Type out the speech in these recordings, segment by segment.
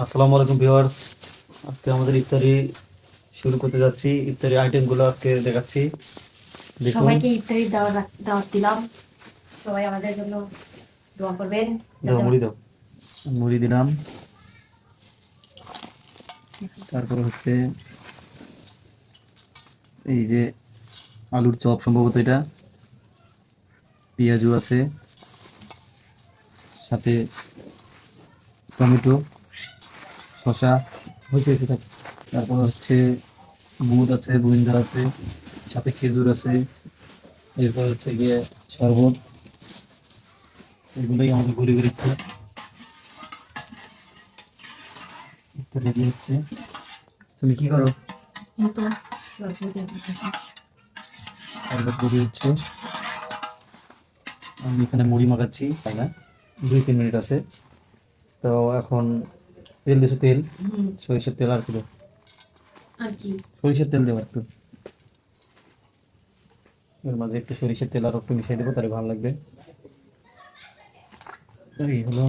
আসসালামু আলাইকুম ভিউয়ার্স। আজকে আমাদের ইফতারি শুরু করতে যাচ্ছি। ইফতারি আইটেমগুলো আজকে দেখাচ্ছি, দেখুন। সবাইকে ইফতারি দাওয়াত দিলাম। সবাই আমাদের জন্য দোয়া করবেন দাও যাতে মুড়ি দাও, মুড়ি দিলাম। তারপরে হচ্ছে এই যে আলুর চপ, সম্ভবত এটা। পেঁয়াজু আছে, সাথে টমেটো, শসা, হয়েছে হয়েছে থাক। তারপর হচ্ছে বুট আছে, বুইন্দা আছে, সাথে খেজুর আছে। এরপর হচ্ছে গিয়ে শরবত। এগুলোই আমাদের ঘুরে ঘুরে রেডি হচ্ছে। তুমি কি করো? মতো সরস্বতী শরবত রেডি হচ্ছে। আমি এখানে মুড়ি মাখাচ্ছি, তাই না? 2-3 মিনিট আছে। তো এখন তেল দিয়েছে, তেল, সরিষার তেল আর কি দেবো? আর কি সরিষার তেল দেবো একটু। এর মাঝে একটু সরিষার তেল আর একটু মিশিয়ে দেবো, তাহলে ভালো লাগবে। তো এই হলো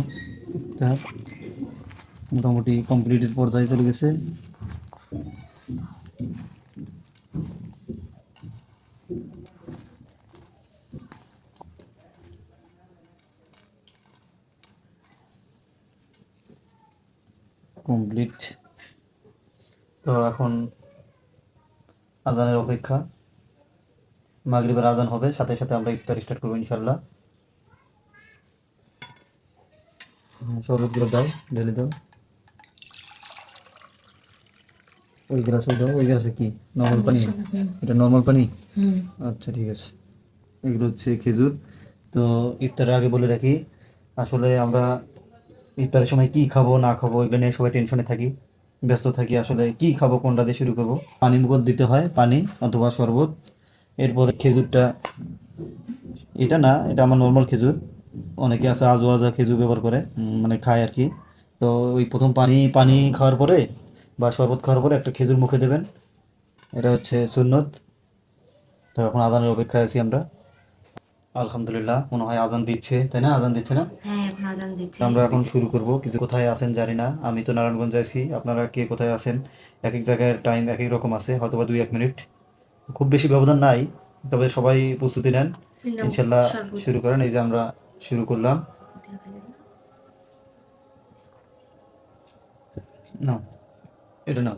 ইফতার, মোটামুটি কমপ্লিটের পর্যায়ে চলে গেছে। কমপ্লিট। তো এখন আজানের অপেক্ষা। মাগরিবের আজান হবে, সাথে সাথে আমরা ইফতার স্টার্ট করবো ইনশাল্লাহ। শরবতগুলো দাও, ঢেলে দাও। ওই গ্লাসে দাও। ওই গ্লাসে কি নর্মাল পানি? এটা নর্মাল পানি? আচ্ছা, ঠিক আছে। এগুলো হচ্ছে খেজুর। তো ইফতারের আগে বলে রাখি, আসলে আমরা ইফতারের সময় কি খাবো না খাবো এগুলো নিয়ে সবাই টেনশনে থাকি, ব্যস্ত থাকি। আসলে কি খাবো, কোনটা দিয়ে শুরু করবো? পানি মুখত দিতে হয়, পানি অথবা শরবত। এরপরে খেজুরটা, এটা না, এটা আমার নর্মাল খেজুর। অনেকে আছে আজওয়াজা খেজুর ব্যবহার করে, মানে খায় আর কি। তো ওই প্রথম পানি পানি খাওয়ার পরে বা শরবত খাওয়ার পরে একটা খেজুর মুখে দেবেন, এটা হচ্ছে সুন্নত। তো এখন আজানের অপেক্ষায় আছি আমরা। আলহামদুলিল্লাহ, মনে হয় আজান দিচ্ছে, তাই না? আজান দিচ্ছে না? হ্যাঁ, এখন আজান তো দিচ্ছে। আমরা এখন শুরু করব। কিছু কোথায় আছেন জানি না, আমি তো নারায়ণগঞ্জ আছি, আপনারা কে কোথায় আছেন? এক এক জায়গায় টাইম এক এক রকম আছে, হয়তো বা 2-1 মিনিট, খুব বেশি ব্যবধান নাই। তবে সবাই প্রস্তুতি নেন, নাও ইনশাল্লাহ। শরবত শুরু করেন। এই যে আমরা শুরু করলাম। নাও, এটা নাও।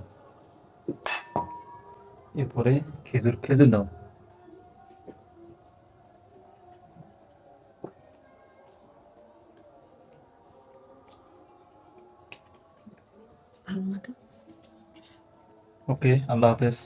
এরপরে খেজুর, খেজুর নাও। ভালো মতো। ওকে, আল্লাহ হাফেজ।